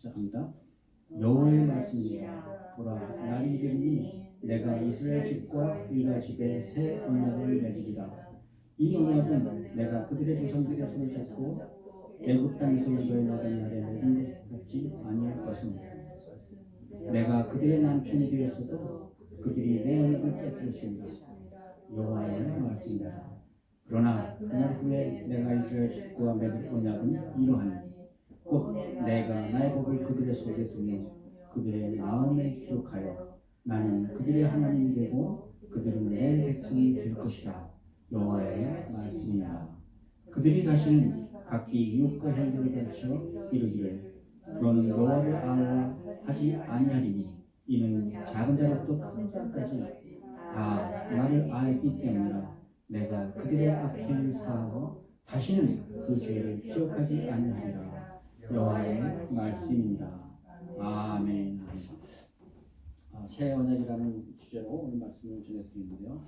시작합니다. 여호와의 말씀이라. 보라, 날이 이르니 내가 이스라엘 집과 유다 집에 새 언약을 맺으리라. 이 언약은 내가 그들의 조상들의 손을 잡고 애굽 땅에서 인도해내던 날에 맺은 것 같지 아니할 것입니다. 내가 그들의 남편이 되었어도 그들이 내 언약을 깨뜨렸습니다. 여호와의 말씀이라. 그러나 그날 후에 내가 이스라엘 집과 맺을 언약은 이러하니 곧 내가 나의 법을 그들의 속에 두며 그들의 마음에 기록하여 나는 그들의 하나님이 되고 그들은 내 백성이 될 것이라. 여호와의 말씀이라. 그들이 다시는 각기 이웃과 형제를 가르쳐 이르기를 너는 여호와를 알라 하지 아니하리니 이는 작은 자로부터 큰 자까지 다 나를 알기 때문이라. 내가 그들의 악행을 사하고 다시는 그 죄를 기억하지 아니하리라. 여호와의 말씀입니다. 아멘. 새 언약이라는 주제로 오늘 말씀을 전해드리는데요.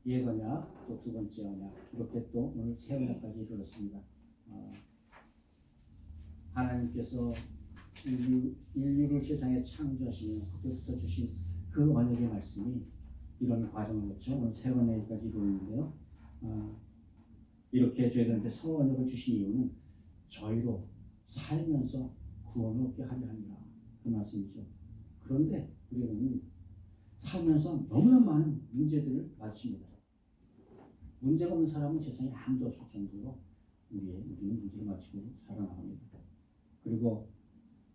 옛 언약, 또 두 번째 언약, 이렇게 또 오늘 새 언약까지 이루어졌습니다. 하나님께서 인류를 세상에 창조하시며 그때부터 주신 그 언약의 말씀이 이런 과정을 거쳐 오늘 새 언약까지 이루어졌는데요. 이렇게 저희들한테 새 언약을 주신 이유는 저희로 살면서 구원을 얻게 하려 합니다. 그 말씀이죠. 그런데 우리는 살면서 너무나 많은 문제들을 마주칩니다. 문제가 없는 사람은 세상에 아무도 없을 정도로 우리는 문제를 마치고 살아나갑니다. 그리고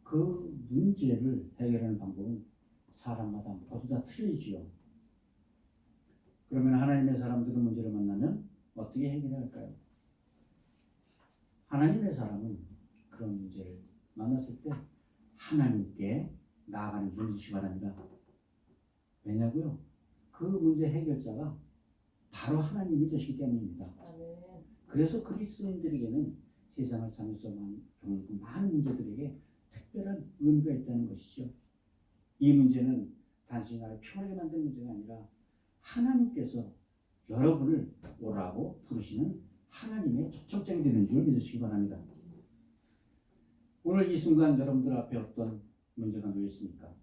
그 문제를 해결하는 방법은 사람마다 모두 다 틀리지요. 그러면 하나님의 사람들은 문제를 만나면 어떻게 해결해야 할까요? 하나님의 사람은 그런 문제를 만났을 때 하나님께 나아가는 줄 믿으시기 바랍니다. 왜냐고요? 그 문제 해결자가 바로 하나님이 되시기 때문입니다. 그래서 그리스도인들에게는 세상을 살면서 겪는 많은 문제들에게 특별한 의미가 있다는 것이죠. 이 문제는 단순히 나를 편하게 만드는 문제가 아니라 하나님께서 여러분을 오라고 부르시는 하나님의 초청장이 되는 줄 믿으시기 바랍니다. 오늘 이 순간 여러분들 앞에 어떤 문제가 놓여 있습니까?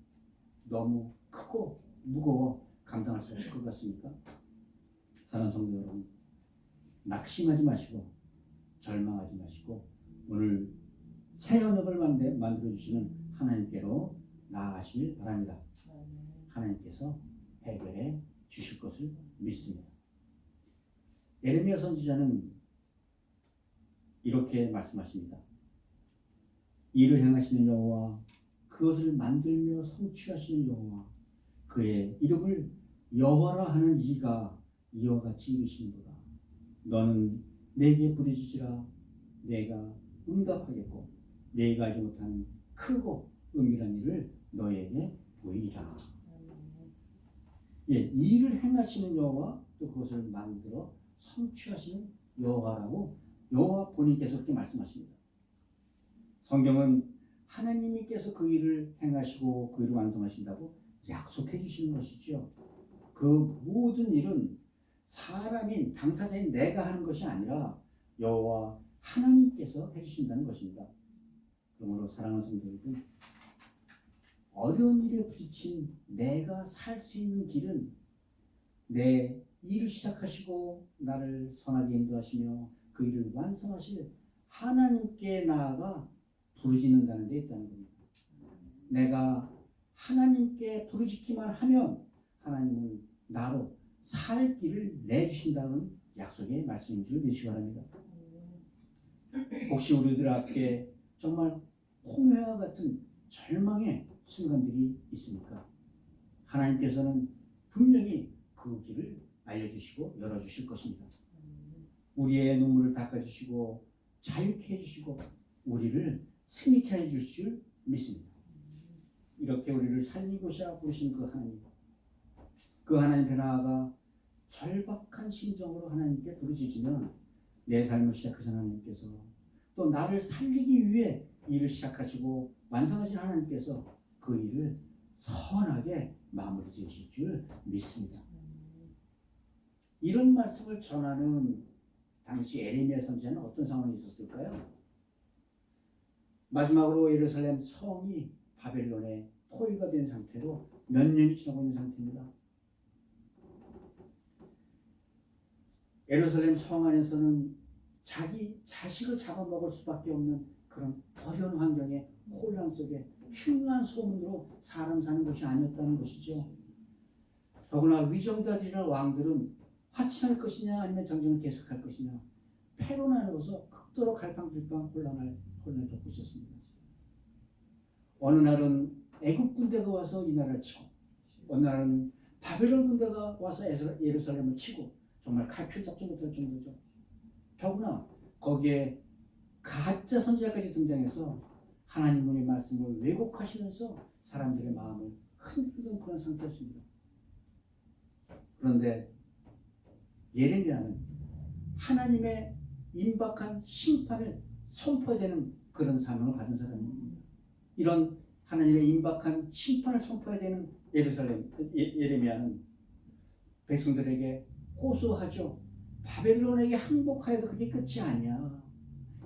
너무 크고 무거워 감당할 수 없을 것 같습니까? 사랑하는 성도 여러분, 낙심하지 마시고 절망하지 마시고 오늘 새 언약을 만들어 주시는 하나님께로 나아가시길 바랍니다. 하나님께서 해결해 주실 것을 믿습니다. 예레미야 선지자는 이렇게 말씀하십니다. 이를 행하시는 여호와, 그것을 만들며 성취하시는 여호와, 그의 이름을 여호와라 하는 이가 이와 같이 이르시는도다. 너는 내게 부르짖으라. 내가 응답하겠고 내가 알지 못하는 크고 은밀한 일을 너에게 보이리라. 이 일을 행하시는 여호와, 또 그것을 만들어 성취하시는 여호와라고 여호와 본인께서 그렇게 말씀하십니다. 성경은 하나님께서 그 일을 행하시고 그 일을 완성하신다고 약속해 주시는 것이죠. 그 모든 일은 사람인 당사자인 내가 하는 것이 아니라 여호와 하나님께서 해주신다는 것입니다. 그러므로 사랑하는 성도 여러분, 어려운 일에 부딪힌 내가 살 수 있는 길은 내 일을 시작하시고 나를 선하게 인도하시며 그 일을 완성하실 하나님께 나아가 부르짖는다는 데 있다는 겁니다. 내가 하나님께 부르짖기만 하면 하나님은 나로 살 길을 내주신다는 약속의 말씀인 줄 믿으시기 바랍니다. 혹시 우리들 앞에 정말 홍해와 같은 절망의 순간들이 있습니까? 하나님께서는 분명히 그 길을 알려주시고 열어주실 것입니다. 우리의 눈물을 닦아주시고 자유케 해주시고 우리를 승리케 해주실 줄 믿습니다. 이렇게 우리를 살리고자 부르신 그 하나님 나아가 절박한 심정으로 하나님께 부르짖으면 내 삶을 시작하신 하나님께서 또 나를 살리기 위해 일을 시작하시고 완성하신 하나님께서 그 일을 선하게 마무리 지으실 줄 믿습니다. 이런 말씀을 전하는 당시 예레미야 선지자는 어떤 상황이 있었을까요? 마지막으로 예루살렘 성이 바벨론의 포위가 된 상태로 몇 년이 지나고 있는 상태입니다. 예루살렘 성 안에서는 자기 자식을 잡아먹을 수밖에 없는 그런 버려운 환경의 혼란 속에 흉흉한 소문으로 사람 사는 곳이 아니었다는 것이죠. 더구나 위정자들이나 왕들은 화친할 것이냐 아니면 정쟁을 계속할 것이냐 패로 나누어서 극도로 갈팡질팡 혼란을 겪고 있었습니다. 어느 날은 애굽 군대가 와서 이 나라를 치고 어느 날은 바벨론 군대가 와서 예루살렘을 치고 정말 칼필작전이 될 정도죠. 더구나 거기에 가짜 선지자까지 등장해서 하나님의 말씀을 왜곡하시면서 사람들의 마음을 흔들던 그런 상태였습니다. 그런데 예레미야는 하나님의 임박한 심판을 선포해야 되는 그런 사명을 받은 사람입니다. 이런 하나님의 임박한 심판을 선포해야 되는 예레미야는 백성들에게 호소하죠. 바벨론에게 항복하여도 그게 끝이 아니야.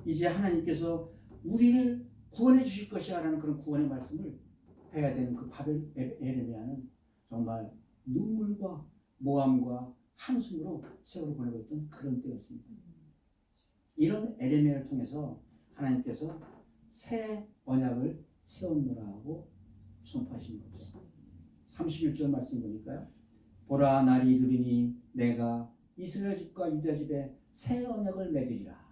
이제 하나님께서 우리를 구원해 주실 것이야 라는 그런 구원의 말씀을 해야 되는 그 예레미야는 정말 눈물과 모함과 한숨으로 세월을 보내고 있던 그런 때였습니다. 이런 예레미야를 통해서 하나님께서 새 언약을 세웠노라 하고 선포하신 거죠. 31절 말씀 보니까요. 보라 날이 이르리니 내가 이스라엘 집과 유다 집에 새 언약을 맺으리라.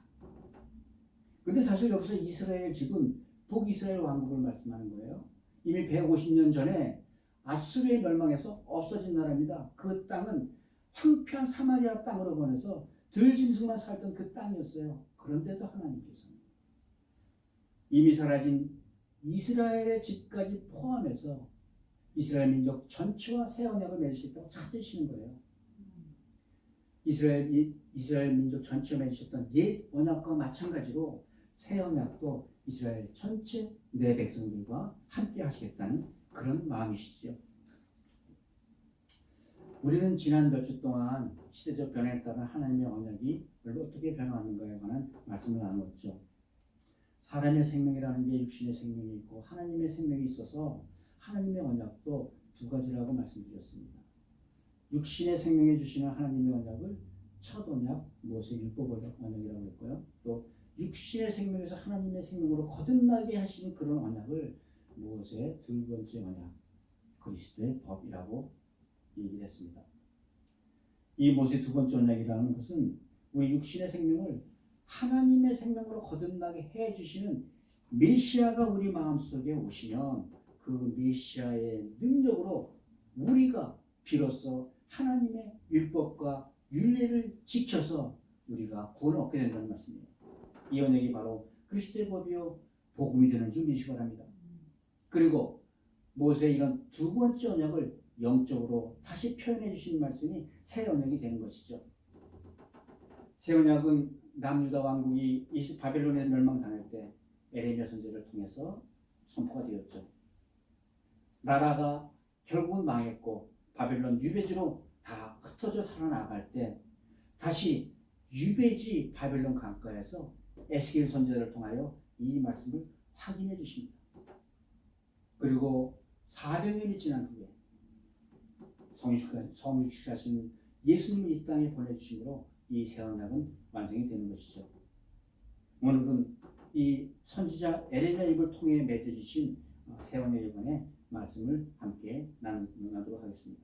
근데 사실 여기서 이스라엘 집은 북이스라엘 왕국을 말씀하는 거예요. 이미 150년 전에 아수르에 멸망해서 없어진 나라입니다. 그 땅은 황폐한 사마리아 땅으로 보내서 들짐승만 살던 그 땅이었어요. 그런데도 하나님께서 이미 사라진 이스라엘의 집까지 포함해서 이스라엘 민족 전체와 새 언약을 맺으시겠다고 찾으시는 거예요. 이스라엘 민족 전체와 맺으셨던 옛 언약과 마찬가지로 새 언약도 이스라엘 전체 내 백성들과 함께 하시겠다는 그런 마음이시죠. 우리는 지난 몇 주 동안 시대적 변화에 따라 하나님의 언약이 어떻게 변화하는가에 관한 말씀을 나누었죠. 사람의 생명이라는 게 육신의 생명이 있고 하나님의 생명이 있어서 하나님의 언약도 두 가지라고 말씀드렸습니다. 육신의 생명해 주시는 하나님의 언약을 첫 언약, 모세율법 언약이라고 했고요. 또 육신의 생명에서 하나님의 생명으로 거듭나게 하시는 그런 언약을 모세의 두 번째 언약, 그리스도의 법이라고 얘기를 했습니다. 이 모세의 두 번째 언약이라는 것은 우리 육신의 생명을 하나님의 생명으로 거듭나게 해주시는 메시아가 우리 마음속에 오시면 그 메시아의 능력으로 우리가 비로소 하나님의 율법과 율례를 지켜서 우리가 구원을 얻게 된다는 말씀이에요. 이 언약이 바로 그리스도의 법이요 복음이 되는 줄 믿으시기 바랍니다. 그리고 모세의 이런 두 번째 언약을 영적으로 다시 표현해 주신 말씀이 새 언약이 되는 것이죠. 새 언약은 남유다 왕국이 바벨론에 멸망당할 때 에레미야 선지자를 통해서 선포가 되었죠. 나라가 결국은 망했고 바벨론 유배지로 다 흩어져 살아나갈 때 다시 유배지 바벨론 강가에서 에스겔 선지자를 통하여 이 말씀을 확인해 주십니다. 그리고 400년이 지난 후에 성육신하신 예수님을 이 땅에 보내주심으로 이 새 언약은 완성이 되는 것이죠. 오늘은 이 선지자 에레미야 입을 통해 맺어주신 새 언약에 관해 말씀을 함께 나누도록 하겠습니다.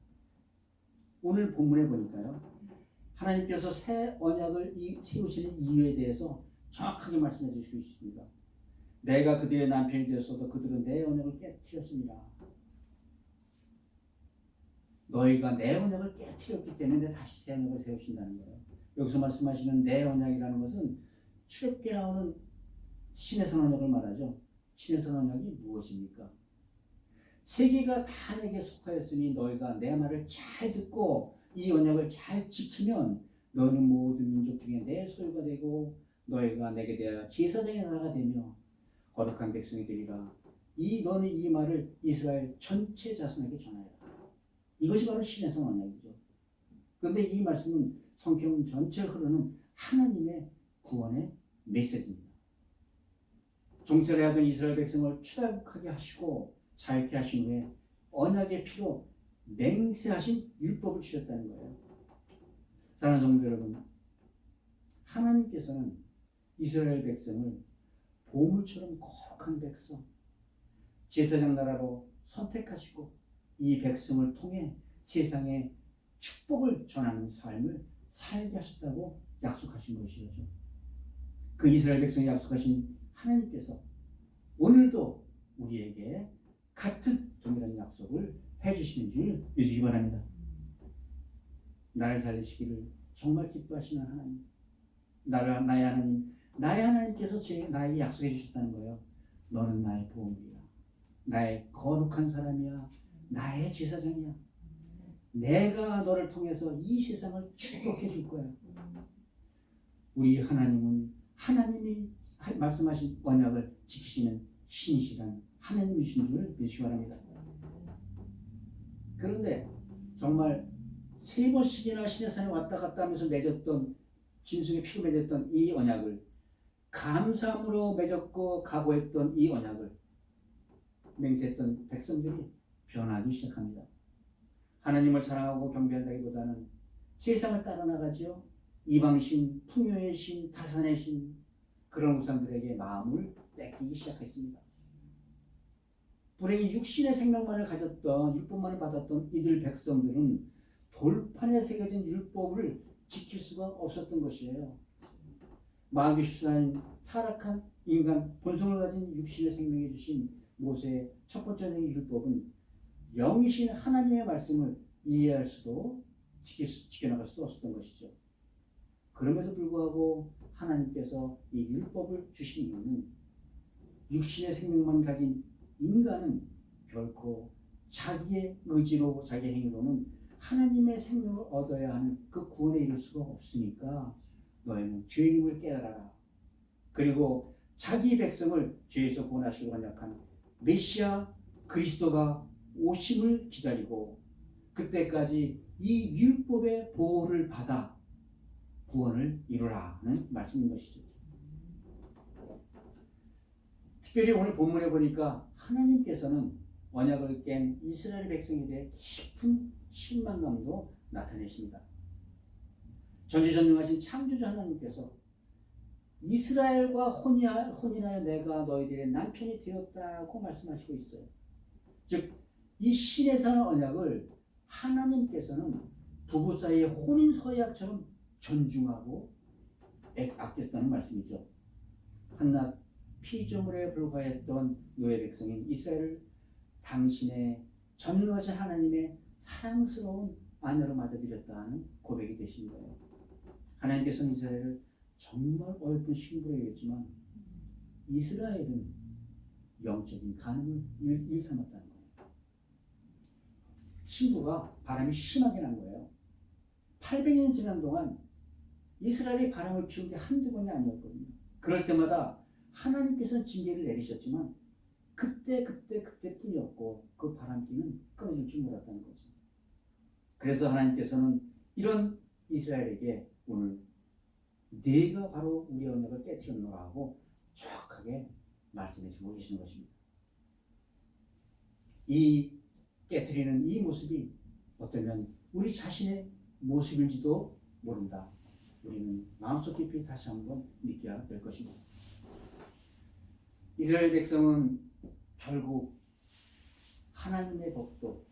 오늘 본문에 보니까요, 하나님께서 새 언약을 세우시는 이유에 대해서 정확하게 말씀해 주시고 있습니다. 내가 그들의 남편이 되었어도 그들은 내 언약을 깨뜨렸습니다. 너희가 내 언약을 깨뜨렸기 때문에 다시 새 언약을 세우신다는 거예요. 여기서 말씀하시는 내 언약이라는 것은 출애굽기에 나오는 신의 선 언약을 말하죠. 신의 선 언약이 무엇입니까? 세계가 다 내게 속하였으니 너희가 내 말을 잘 듣고 이 언약을 잘 지키면 너는 모든 민족 중에 내 소유가 되고 너희가 내게 대하여 제사장의 나라가 되며 거룩한 백성이 되리라. 너는 이 말을 이스라엘 전체 자손에게 전하여라. 이것이 바로 신의 선 언약이죠. 그런데 이 말씀은 성경 전체를 흐르는 하나님의 구원의 메시지입니다. 종살이 하던 이스라엘 백성을 출애굽하게 하시고 자유케 하신 후에 언약의 피로 맹세하신 율법을 주셨다는 거예요. 사랑하는 성도 여러분, 하나님께서는 이스라엘 백성을 보물처럼 거룩한 백성, 제사장 나라로 선택하시고 이 백성을 통해 세상에 축복을 전하는 삶을 살게 하셨다고 약속하신 것이죠. 그 이스라엘 백성이 약속하신 하나님께서 오늘도 우리에게 같은 동일한 약속을 해주시는 줄 믿으시기 바랍니다. 나를 살리시기를 정말 기뻐하시는 하나님, 나의 하나님, 나의 하나님께서 나에게 약속해 주셨다는 거예요. 너는 나의 보물이야, 나의 거룩한 사람이야, 나의 제사장이야. 내가 너를 통해서 이 세상을 축복해 줄 거야. 우리 하나님은 하나님이 말씀하신 언약을 지키시는 신실한 하나님이신 줄 믿으시기 바랍니다. 그런데 정말 3번씩이나 시내산에 왔다 갔다 하면서 맺었던, 짐승의 피로 맺었던 이 언약을, 감사함으로 맺었고 각오했던 이 언약을 맹세했던 백성들이 변하기 시작합니다. 하나님을 사랑하고 경배한다기보다는 세상을 따라 나가죠. 이방신, 풍요의 신, 타산의 신, 그런 우상들에게 마음을 뺏기기 시작했습니다. 불행히 육신의 생명만을 가졌던, 율법만을 받았던 이들 백성들은 돌판에 새겨진 율법을 지킬 수가 없었던 것이에요. 마귀 십사인 타락한 인간, 본성을 가진 육신의 생명에 주신 모세의 첫 번째 율법은 영이신 하나님의 말씀을 이해할 수도 지켜나갈 수도 없었던 것이죠. 그럼에도 불구하고 하나님께서 이 율법을 주신 이유는 육신의 생명만 가진 인간은 결코 자기의 의지로, 자기의 행위로는 하나님의 생명을 얻어야 하는 그 구원에 이를 수가 없으니까 너희는 죄인임을 깨달아라. 그리고 자기 백성을 죄에서 구원하시고 언약한 메시아 그리스도가 오심을 기다리고 그때까지 이 율법의 보호를 받아 구원을 이루라는 말씀인 것이죠. 특별히 오늘 본문에 보니까 하나님께서는 언약을 깬 이스라엘 백성에 대해 깊은 실망감도 나타내십니다. 전지전능하신 창조주 하나님께서 이스라엘과 혼인하여 내가 너희들의 남편이 되었다고 말씀하시고 있어요. 즉, 이 신의 산 언약을 하나님께서는 부부 사이의 혼인 서약처럼 존중하고 아꼈다는 말씀이죠. 한낱 피조물에 불과했던 노예 백성인 이스라엘을 당신의 전능하신 하나님의 사랑스러운 아내로 맞아들였다는 고백이 되신 거예요. 하나님께서는 이스라엘을 정말 어여쁜 신부로 여겼지만 이스라엘은 영적인 간음을 일삼았다는 거예요. 신부가 바람이 심하게 난 거예요. 800년 지난 동안 이스라엘이 바람을 피운 게 한두 번이 아니었거든요. 그럴 때마다 하나님께서는 징계를 내리셨지만 그때뿐이었고 그 바람기는 끊어질 줄 몰랐다는 거죠. 그래서 하나님께서는 이런 이스라엘에게 오늘 네가 바로 우리 언약을 깨뜨렸노라 하고 정확하게 말씀해 주고 계시는 것입니다. 이 깨뜨리는 이 모습이 어쩌면 우리 자신의 모습일지도 모른다. 우리는 마음속 깊이 다시 한번 느껴야 될 것입니다. 이스라엘 백성은 결국 하나님의 법도,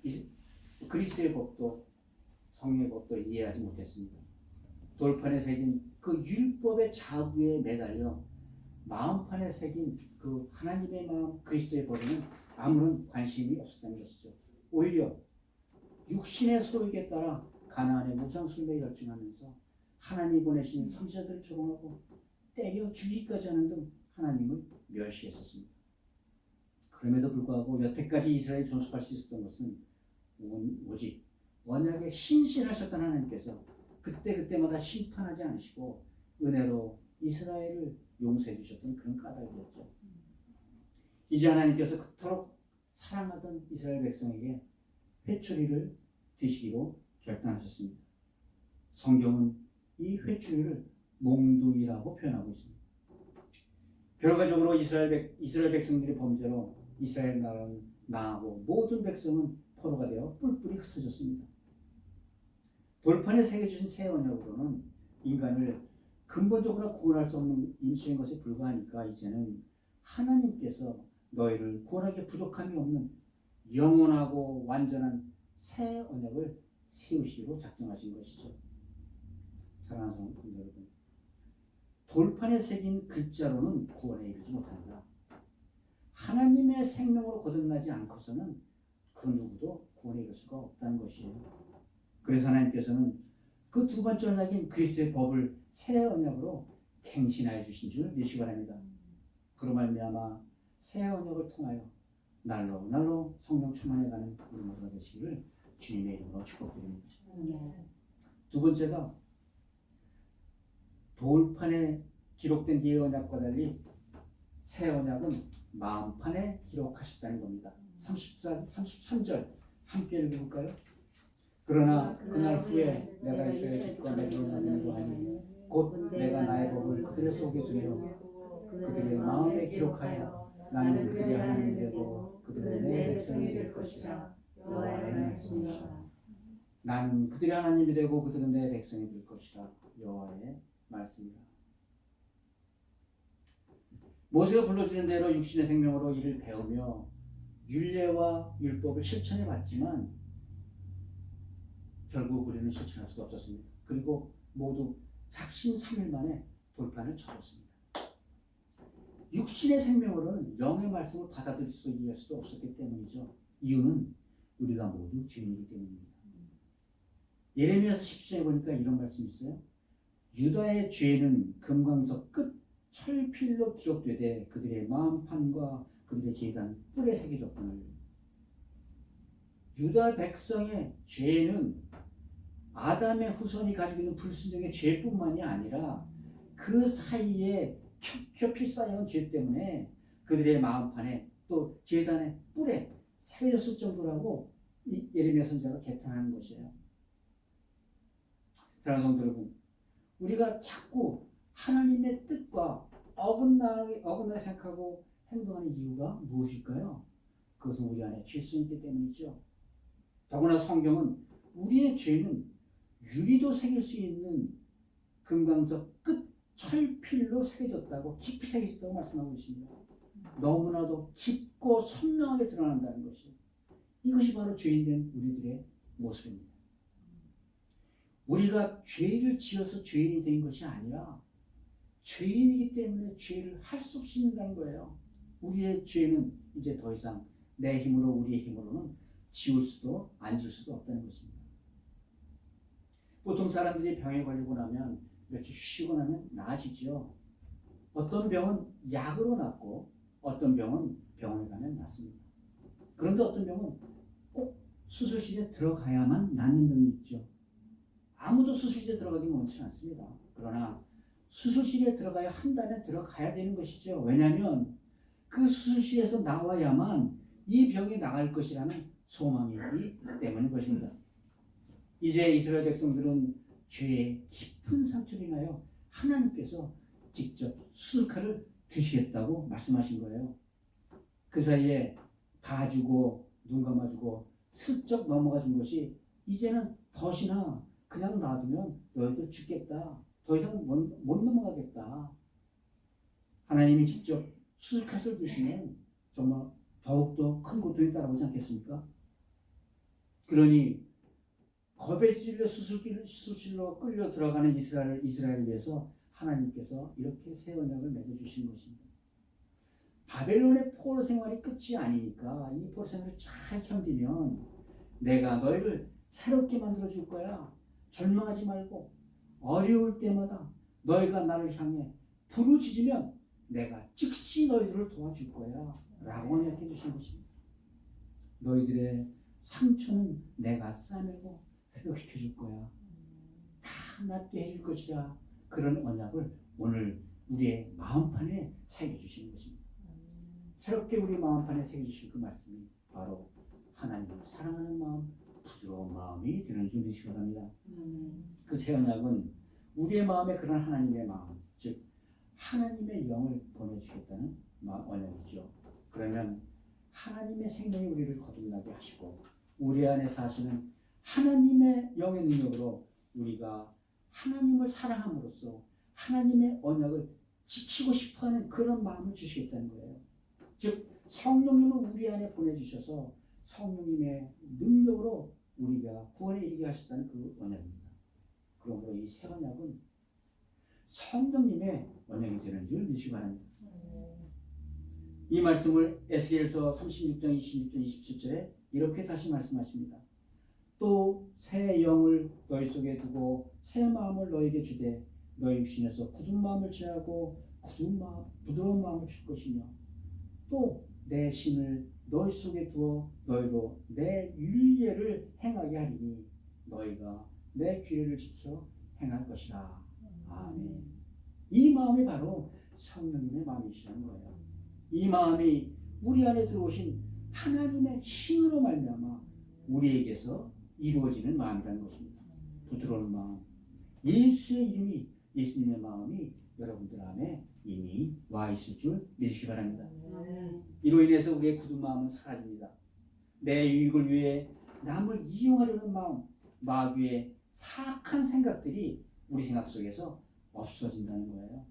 그리스도의 법도, 성령의 법도 이해하지 못했습니다. 돌판에 새긴 그 율법의 자구에 매달려 마음판에 새긴 그 하나님의 마음, 그리스도의 법에는 아무런 관심이 없었다는 것이죠. 오히려 육신의 소욕에 따라 가나안의 무상숭배에 열중하면서 하나님이 보내신 선지자들을 조롱하고 때려 죽이기까지 하는 등 하나님을 멸시했었습니다. 그럼에도 불구하고 여태까지 이스라엘이 존속할 수 있었던 것은 오직 언약에 신실하셨던 하나님께서 그때마다 심판하지 않으시고 은혜로 이스라엘을 용서해 주셨던 그런 까닭이었죠. 이제 하나님께서 그토록 사랑하던 이스라엘 백성에게 회초리를 드시기로 결단하셨습니다. 성경은 이 회초리를 몽둥이라고 표현하고 있습니다. 결과적으로 이스라엘 백성들의 범죄로 이스라엘 나라는 망하고 모든 백성은 포로가 되어 뿔뿔이 흩어졌습니다. 돌판에 새겨주신 새 언약으로는 인간을 근본적으로 구원할 수 없는 임시인 것에 불과하니까 이제는 하나님께서 너희를 구원하기에 부족함이 없는 영원하고 완전한 새 언약을 세우시기로 작정하신 것이죠. 사랑하는 성도 여러분, 돌판에 새긴 글자로는 구원에 이르지 못합니다. 하나님의 생명으로 거듭나지 않고서는 그 누구도 구원에 이를 수가 없다는 것이에요. 그래서 하나님께서는 그 두 번째 언약인 그리스도의 법을 새 언약으로 갱신하여 주신 줄 믿으시기 바랍니다. 그로 말미암아 새 언약을 통하여 날로 성령 충만해가는 우리 모두가 되시기를 주님의 이름으로 축복드립니다. 두 번째가 돌판에 기록된 이 언약과 달리 새 언약은 마음판에 기록하셨다는 겁니다. 33절 함께 읽어볼까요? 그러나 그날 후에 내가 이스라엘 집과 맺어나기로 하니 곧 내가 나의 법을 그들의 속에 두며 그들의 마음에 기록하여 나는 그들의 하나님이 되고 그들은 내 백성이 될 것이라. 여호와의 말씀이라. 나는 그들의 하나님이 되고 그들은 내 백성이 될 것이라. 여호와의 말씀이라. 모세가 불러주는 대로 육신의 생명으로 이를 배우며 율례와 율법을 실천해 봤지만 결국 우리는 실천할 수가 없었습니다. 그리고 모두 작심 3일 만에 돌판을 쳐줬습니다. 육신의 생명으로는 영의 말씀을 받아들일 수도 이해할 수도 없었기 때문이죠. 이유는 우리가 모두 죄인이기 때문입니다. 예레미야서 17장에 보니까 이런 말씀이 있어요. 유다의 죄는 금광석 끝 철필로 기록되되 그들의 마음판과 그들의 제단 뿔에 새겨졌거늘. 유다 백성의 죄는 아담의 후손이 가지고 있는 불순종의 죄뿐만이 아니라 그 사이에 겹겹이 쌓여온 죄 때문에 그들의 마음판에 또 제단의 뿔에 새겨졌을 정도라고 이 예레미야 선지자가 개탄하는 것이에요. 사랑하는 성도 여러분, 우리가 자꾸 하나님의 뜻과 어긋나게 생각하고 행동하는 이유가 무엇일까요? 그것은 우리 안에 죄성이 있기 때문이죠. 더구나 성경은 우리의 죄는 유리도 새길 수 있는 금강석 끝 철필로 새겨졌다고, 깊이 새겨졌다고 말씀하고 있습니다. 너무나도 깊고 선명하게 드러난다는 것이, 이것이 바로 죄인된 우리들의 모습입니다. 우리가 죄를 지어서 죄인이 된 것이 아니라 죄인이기 때문에 죄를 할 수 없이 있다는 거예요. 우리의 죄는 이제 더 이상 내 힘으로, 우리의 힘으로는 지울 수도 안 지울 수도 없다는 것입니다. 보통 사람들이 병에 걸리고 나면 며칠 쉬고 나면 나아지죠. 어떤 병은 약으로 낫고 어떤 병은 병원에 가면 낫습니다. 그런데 어떤 병은 꼭 수술실에 들어가야만 낫는 병이 있죠. 아무도 수술실에 들어가기 원치 않습니다. 그러나 수술실에 들어가야 한다면 들어가야 되는 것이죠. 왜냐하면 그 수술실에서 나와야만 이 병이 나갈 것이라는 소망이 있기 때문인 것입니다. 이제 이스라엘 백성들은 죄의 깊은 상처를 인하여 하나님께서 직접 수술칼을 드시겠다고 말씀하신 거예요. 그 사이에 봐주고 눈 감아주고 슬쩍 넘어가 준 것이 이제는 덫이나 그냥 놔두면 너희도 죽겠다. 더 이상 못 넘어가겠다. 하나님이 직접 수술칼을 드시면 정말 더욱더 큰 고통이 따라오지 않겠습니까? 그러니 겁에 질려 수술실로 끌려 들어가는 이스라엘을 위해서 하나님께서 이렇게 새 언약을 맺어주신 것입니다. 바벨론의 포로 생활이 끝이 아니니까 이 포로 생활을 잘 견디면 내가 너희를 새롭게 만들어줄 거야. 절망하지 말고 어려울 때마다 너희가 나를 향해 부르짖으면 내가 즉시 너희들을 도와줄 거야 라고 언약해 주신 것입니다. 너희들의 상처는 내가 싸매고 회복시켜 줄 거야. 다 낫게 해줄 것이라. 그런 언약을 오늘 우리의 마음판에 새겨주시는 것입니다. 새롭게 우리 마음판에 새겨주신 그 말씀이 바로 하나님을 사랑하는 마음, 부드러운 마음이 되는 줄 믿으시기 바랍니다. 그 새 언약은 우리의 마음에 그런 하나님의 마음, 즉 하나님의 영을 보내주겠다는 언약이죠. 그러면 하나님의 생명이 우리를 거듭나게 하시고 우리 안에 사시는 하나님의 영의 능력으로 우리가 하나님을 사랑함으로써 하나님의 언약을 지키고 싶어하는 그런 마음을 주시겠다는 거예요. 즉 성령님을 우리 안에 보내주셔서 성령님의 능력으로 우리가 구원에 이르게 하셨다는 그 언약입니다. 그러므로 이 새 언약은 성령님의 언약이 되는 줄 믿으시기 바랍니다. 이 말씀을 에스겔서 36장 26절 27절에 이렇게 다시 말씀하십니다. 또 새 영을 너희 속에 두고 새 마음을 너희에게 주되 너희 육신에서 굳은 마음을 제하고 부드러운 마음을 줄 것이며 또 내 신을 너희 속에 두어 너희로 내 율례를 행하게 하리니 너희가 내 규례를 지켜 행할 것이라. 아멘. 이 마음이 바로 성령님의 마음이시라는 거예요. 이 마음이 우리 안에 들어오신 하나님의 신으로 말미암아 우리에게서 이루어지는 마음이라는 것입니다. 부드러운 마음, 예수의 이름이, 예수님의 마음이 여러분들 안에 이미 와 있을 줄 믿으시기 바랍니다. 이로 인해서 우리의 굳은 마음은 사라집니다. 내 유익을 위해 남을 이용하려는 마음, 마귀의 사악한 생각들이 우리 생각 속에서 없어진다는 거예요.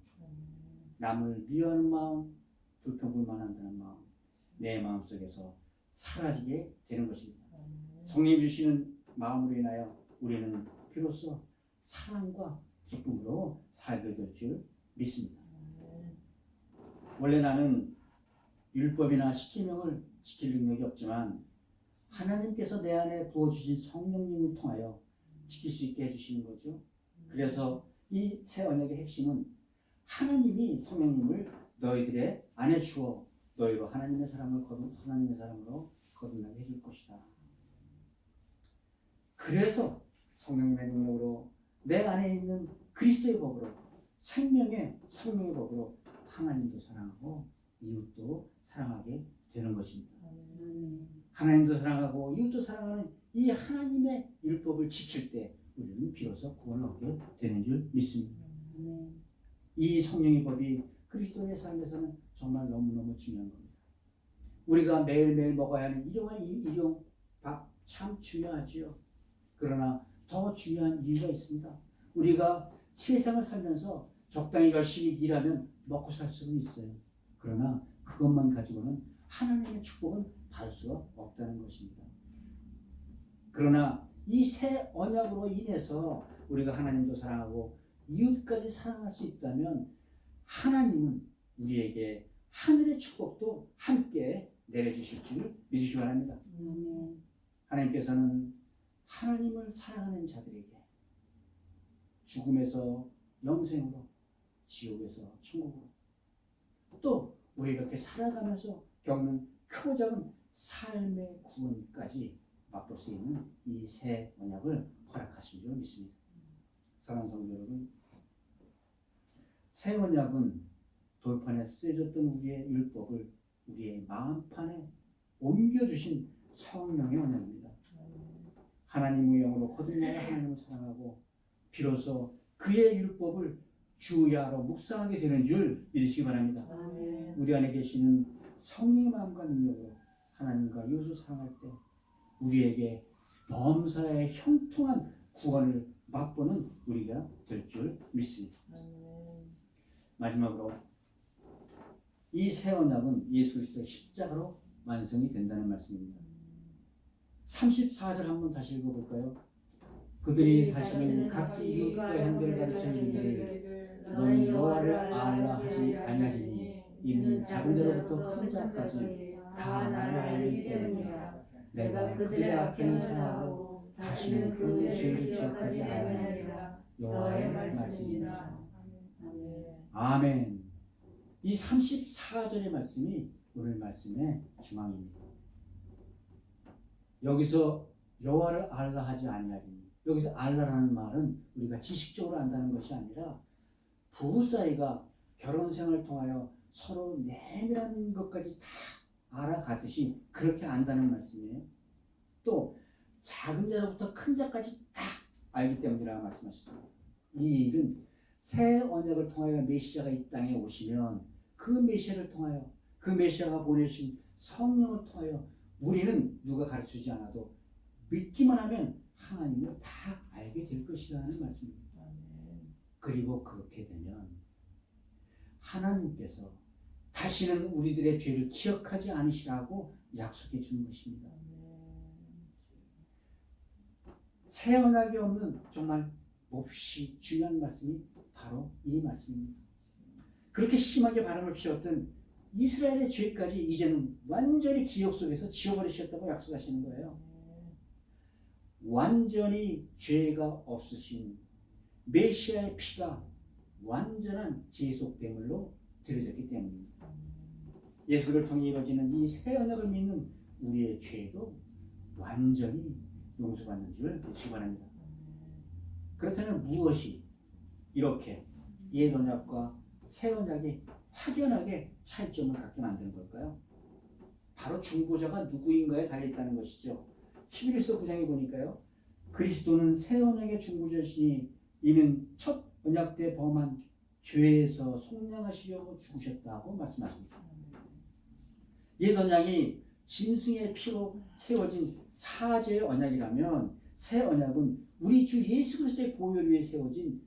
남을 미워하는 마음, 불평불만한다는 마음, 내 마음 속에서 사라지게 되는 것입니다. 성령 주시는 마음으로 인하여 우리는 비로소 사랑과 기쁨으로 살게 될 줄 믿습니다. 원래 나는 율법이나 십계명을 지킬 능력이 없지만 하나님께서 내 안에 부어주신 성령님을 통하여 지킬 수 있게 해주시는 거죠. 그래서 이 새 언약의 핵심은 하나님이 성령님을 너희들의 안에 주어 너희로 하나님의 사람으로 거듭나게 해줄 것이다. 그래서 성령님의 능력으로 내 안에 있는 그리스도의 법으로 생명의 성령의 법으로 하나님도 사랑하고 이웃도 사랑하게 되는 것입니다. 하나님도 사랑하고 이웃도 사랑하는 이 하나님의 율법을 지킬 때 우리는 비로소 구원을 얻게 되는 줄 믿습니다. 이 성령의 법이 그리스도의 삶에서는 정말 너무너무 중요한 겁니다. 우리가 매일매일 먹어야 하는 일용할 일용 밥 참 중요하지요. 그러나 더 중요한 이유가 있습니다. 우리가 세상을 살면서 적당히 열심히 일하면 먹고 살 수는 있어요. 그러나 그것만 가지고는 하나님의 축복은 받을 수가 없다는 것입니다. 그러나 이 새 언약으로 인해서 우리가 하나님도 사랑하고 이웃까지 사랑할 수 있다면 하나님은 우리에게 하늘의 축복도 함께 내려주실 줄 믿으시기 바랍니다. 하나님께서는 하나님을 사랑하는 자들에게 죽음에서 영생으로, 지옥에서 천국으로, 또 우리가 이렇게 살아가면서 겪는 크고 작은 삶의 구원까지 맛볼 수 있는 이 새 언약을 허락하신 줄 믿습니다. 사랑하는 성도 여러분, 새 언약은 돌판에 쓰여졌던 우리의 율법을 우리의 마음판에 옮겨주신 성령의 언약입니다. 하나님의 영으로 거듭나야 하나님을 사랑하고 비로소 그의 율법을 주야로 묵상하게 되는 줄 믿으시기 바랍니다. 우리 안에 계시는 성령의 마음과 능력으로 하나님과 이웃을 사랑할 때 우리에게 범사에 형통한 구원을 맛보는 우리가 될 줄 믿습니다. 마지막으로 이 새 언약은 예수 그리스도의 십자가로 완성이 된다는 말씀입니다. 34절 한번 다시 읽어볼까요? 그들이 다시는 각기 이웃과 형제를 가르쳐 이르기를 너는 여호와를 알라 하지 아니하리니 이는 작은 자로부터 큰 자까지 다 나를 알기 때문이라. 내가 그들의 악행을 사하고 다시는 그 죄를 기억하지 아니하리라. 여호와의 말씀이니라. 아멘. 이 34절의 말씀이 오늘 말씀의 중앙입니다. 여기서 여호와를 알라 하지 아니하리니, 여기서 알라라는 말은 우리가 지식적으로 안다는 것이 아니라 부부 사이가 결혼 생활을 통하여 서로 내밀한 것까지 다 알아가듯이 그렇게 안다는 말씀이에요. 또 작은 자로부터 큰 자까지 다 알기 때문이라고 말씀하셨습니다. 이 일은 새 언약을 통하여 메시아가 이 땅에 오시면 그 메시아를 통하여 그 메시아가 보내신 성령을 통하여 우리는 누가 가르치지 않아도 믿기만 하면 하나님을 다 알게 될 것이라는 말씀입니다. 그리고 그렇게 되면 하나님께서 다시는 우리들의 죄를 기억하지 않으시라고 약속해 주는 것입니다. 새 언약이 없는 정말 몹시 중요한 말씀이 바로 이 말씀입니다. 그렇게 심하게 바람을 피웠던 이스라엘의 죄까지 이제는 완전히 기억 속에서 지워버리셨다고 약속하시는 거예요. 완전히 죄가 없으신 메시아의 피가 완전한 제속됨으로 드려졌기 때문입니다. 예수를 통해 이루어지는 이 새 언약을 믿는 우리의 죄도 완전히 용서받는 줄 믿으시기 바랍니다. 그렇다면 무엇이 이렇게 옛 언약과 새 언약이 확연하게 차이점을 갖게 만드는 걸까요? 바로 중보자가 누구인가에 달려있다는 것이죠. 히브리서 9장에 보니까요, 그리스도는 새 언약의 중보자시니 이는 첫 언약 때 범한 죄에서 속량하시려고 죽으셨다고 말씀하십니다. 옛 언약이 짐승의 피로 세워진 사죄의 언약이라면 새 언약은 우리 주 예수 그리스도의 보혈 위에 세워진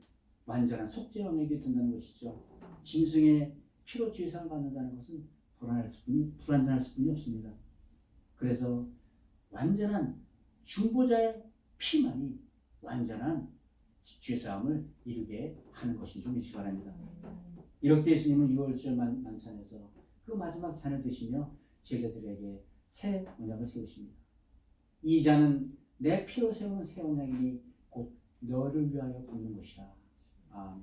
완전한 속죄 언약이 된다는 것이죠. 짐승의 피로 죄사함을 받는다는 것은 불완전할 수뿐이 없습니다. 그래서 완전한 중보자의 피만이 완전한 죄사함을 이루게 하는 것인 줄 믿으시기 바랍니다. 이렇게 예수님은 6월절 만찬에서 그 마지막 잔을 드시며 제자들에게 새 언약을 세우십니다. 이 잔은 내 피로 세우는 새 언약이니 곧 너를 위하여 붓는 것이라. 아멘.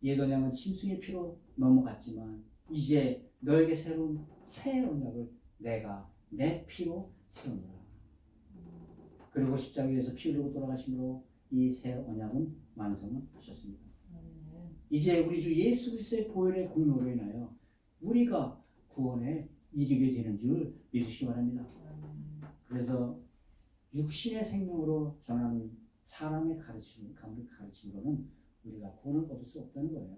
옛 언약은 짐승의 피로 넘어갔지만 이제 너에게 새로운 새 언약을 내가 내 피로 세우노라. 그리고 십자가에서 피 흘리고 돌아가심으로 이 새 언약은 완성을 하셨습니다. 이제 우리 주 예수 그리스도의 보혈의 공로로 인하여 우리가 구원에 이르게 되는 줄 믿으시기 바랍니다. 그래서 육신의 생명으로 전하는 사람의 가르침으로는 우리가 구원을 얻을 수 없다는 거예요.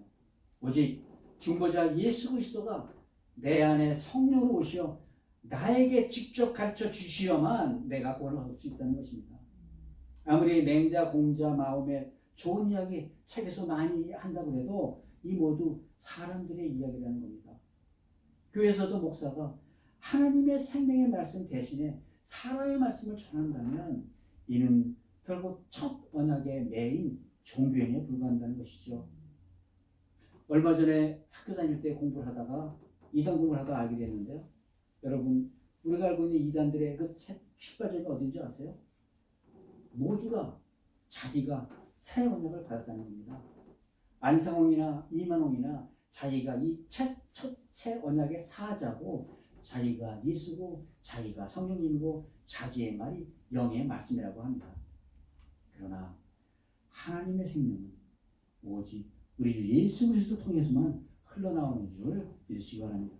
오직 중보자 예수 그리스도가 내 안에 성령으로 오시어 나에게 직접 가르쳐 주시어만 내가 구원을 얻을 수 있다는 것입니다. 아무리 맹자, 공자, 마음의 좋은 이야기 책에서 많이 한다고 해도 이 모두 사람들의 이야기라는 겁니다. 교회에서도 목사가 하나님의 생명의 말씀 대신에 사람의 말씀을 전한다면 이는 결국 첫 언약의 매인 종교인에 불과한다는 것이죠. 얼마 전에 학교 다닐 때 공부를 하다가 이단 공부를 하다가 알게 됐는데요. 여러분, 우리가 알고 있는 이단들의 그 출발점이 어딘지 아세요? 모두가 자기가 새 언약을 받았다는 겁니다. 안상홍이나 이만홍이나 자기가 이 첫 새 언약의 사자고 자기가 예수고 자기가 성령님이고 자기의 말이 영의 말씀이라고 합니다. 그러나 하나님의 생명은 오직 우리 주 예수 그리스도 통해서만 흘러나오는 줄 믿으시기 바랍니다.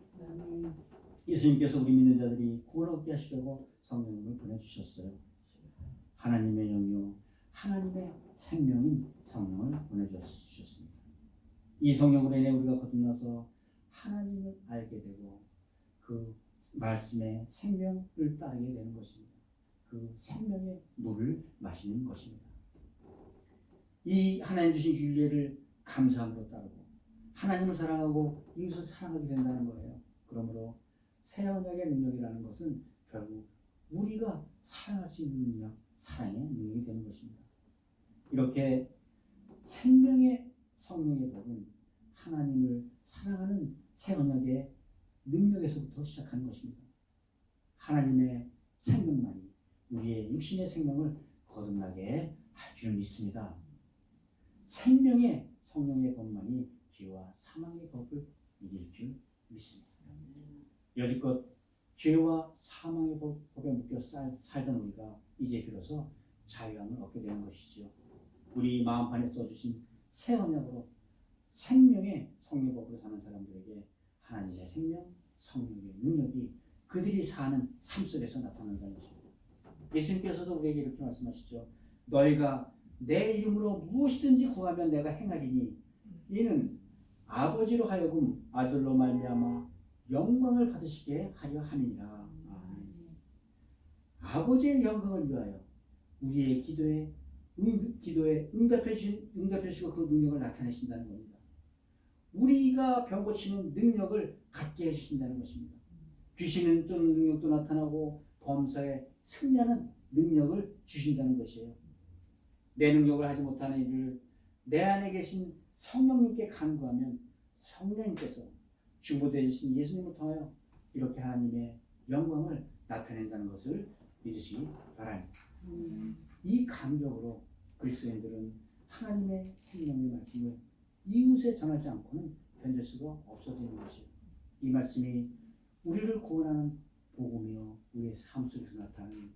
예수님께서 우리 믿는 자들이 구원 얻게 하시려고 성령님을 보내주셨어요. 하나님의 영이요 하나님의 생명인 성령을 보내주셨습니다. 이 성령으로 인해 우리가 거듭나서 하나님을 알게 되고 그 말씀의 생명을 따르게 되는 것입니다. 그 생명의 물을 마시는 것입니다. 이 하나님 주신 윤례를 감사함으로 따르고 하나님을 사랑하고 이웃을 사랑하게 된다는 거예요. 그러므로 새 언약의 능력이라는 것은 결국 우리가 사랑할 수 있는 능력, 사랑의 능력이 되는 것입니다. 이렇게 생명의 성령의 법은 하나님을 사랑하는 새 언약의 능력에서부터 시작하는 것입니다. 하나님의 생명만이 우리의 육신의 생명을 거듭나게 할 줄 믿습니다. 생명의 성령의 법만이 죄와 사망의 법을 이길 줄 믿습니다. 여지껏 죄와 사망의 법에 묶여 살던 우리가 이제 비로소 자유함을 얻게 되는 것이죠. 우리 마음판에 써주신 새 언약으로 생명의 성령법으로 사는 사람들에게 하나님의 생명, 성령의 능력이 그들이 사는 삶 속에서 나타난다는 것입니다. 예수님께서도 우리에게 이렇게 말씀하시죠. 너희가 내 이름으로 무엇이든지 구하면 내가 행하리니 이는 아버지로 하여금 아들로 말미암아 영광을 받으시게 하려 함이니라. 아버지의 영광을 위하여 우리의 기도에 응답해 주시고 그 능력을 나타내신다는 겁니다. 우리가 병 고치는 능력을 갖게 해주신다는 것입니다. 귀신은 쫓는 능력도 나타나고 범사에 승리하는 능력을 주신다는 것이에요. 내 능력을 하지 못하는 일을 내 안에 계신 성령님께 간구하면 성령님께서 중보되신 예수님을 통하여 이렇게 하나님의 영광을 나타낸다는 것을 믿으시기 바랍니다. 이 감격으로 그리스도인들은 하나님의 생명의 말씀을 이웃에 전하지 않고는 견딜 수가 없어지는 것이에요. 이 말씀이 우리를 구원하는 복음이요 우리의 삶 속에서 나타나는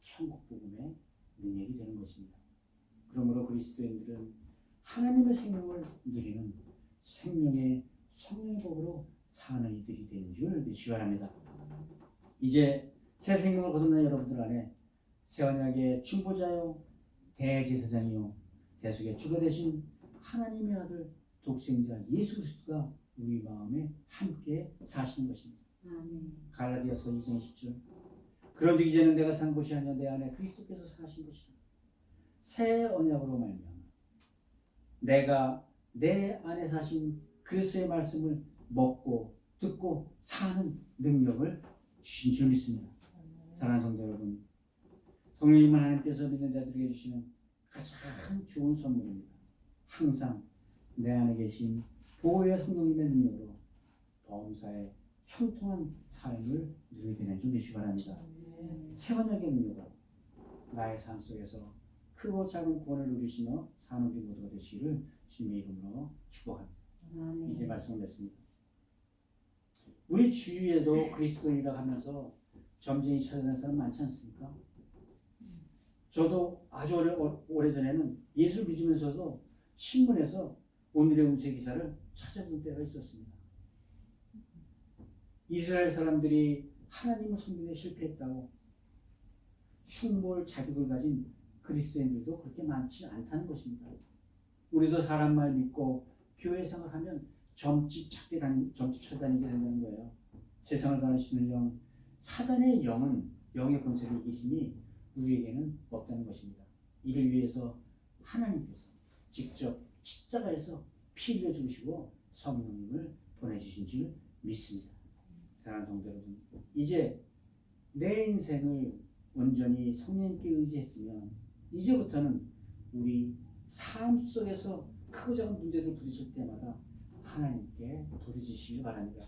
천국 복음의 능력이 되는 것입니다. 그러므로 그리스도인들은 하나님의 생명을 누리는 생명의 성령의 법으로 사는 이들이 되는 줄 믿으시기 바랍니다. 이제 새 생명을 거듭난 여러분들 안에 새 언약의 중보자요 대제사장이요 대속의 주가 되신 하나님의 아들 독생자 예수 그리스도가 우리 마음에 함께 사시는 것입니다. 갈라디아서 2장 10절 그런즉 이제는 내가 산 것이 아니라 내 안에 그리스도께서 사신 것이라. 새 언약으로 말미암아 내가 내 안에 사신 그리스도의 말씀을 먹고 듣고 사는 능력을 주신 줄 믿습니다. 사랑하는 성도 여러분, 성령님은 하나님께서 믿는 자들에게 주시는 가장 좋은 선물입니다. 항상 내 안에 계신 보호의 성령님의 능력으로 범사에 형통한 삶을 누리게 되는 줄 믿으시기 바랍니다. 새 언약의 능력으로 나의 삶 속에서 크고 작은 구원을 누리시며 사는 우리 모두가 되시기를 주님의 이름으로 축복합니다. 이제 말씀을 맺습니다. 우리 주위에도 그리스도인이라 하면서 점쟁이 찾아낸 사람 많지 않습니까? 저도 아주 오래전에는 예수를 믿으면서도 신문에서 오늘의 운세 기사를 찾아본 때가 있었습니다. 이스라엘 사람들이 하나님을 섬기는 데 실패했다고 흉볼 자격을 가진 그리스도인들도 그렇게 많지 않다는 것입니다. 우리도 사람 말 믿고 교회 생활하면 점집 찾아다니게 된다는 거예요. 세상을 다니시는 영, 사단의 영은 영의 권세를 이길 힘이 우리에게는 없다는 것입니다. 이를 위해서 하나님께서 직접 십자가에서 피 흘려 죽으시고 성령님을 보내주신 줄 믿습니다. 사랑하는 성도 여러분, 이제 내 인생을 온전히 성령님께 의지했으면 이제부터는 우리 삶 속에서 크고 작은 문제들 부딪힐 때마다 하나님께 부르짖으시기 바랍니다.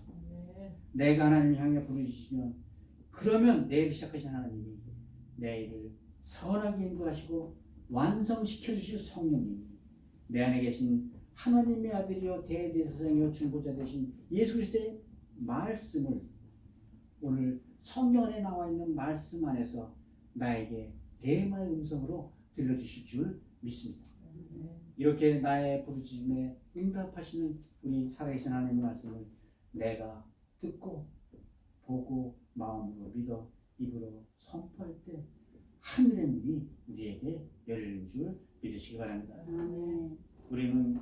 내가 하나님 향해 부르짖으시면 그러면 내일 시작하신 하나님이 내 일을 선하게 인도하시고 완성시켜 주실 성령님이 내 안에 계신 하나님의 아들이요 대제사장이요 중보자 되신 예수 그리스도의 말씀을 오늘 성경 안에 나와 있는 말씀 안에서 나에게 대마의 음성으로 들려주실 줄 믿습니다. 이렇게 나의 부르짖음에 응답하시는 우리 살아계신 하나님의 말씀을 내가 듣고 보고 마음으로 믿어 입으로 선포할 때 하늘의 문이 우리에게 열리는 줄 믿으시기 바랍니다. 우리는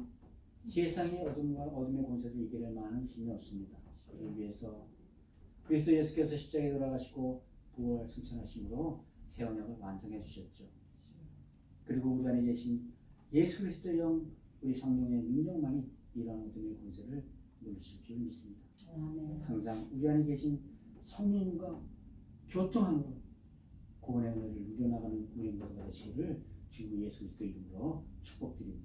세상의 어둠과 어둠의 권세를 이겨낼 만한 힘이 없습니다. 그를 위해서 그리스도 예수께서 십자가에 돌아가시고 부활 승천하심으로 새 언약을 완성해 주셨죠. 그리고 우리 안에 계신 예수 그리스도의 영, 우리 성령의 능력만이 이러한 어둠의 권세를 물리칠 줄 믿습니다. 항상 우리 안에 계신 성령님과 교통함으로 구원의 은혜를 누려나가는 우리 모두가 되시기를 주 예수 그리스도 이름으로 축복드립니다.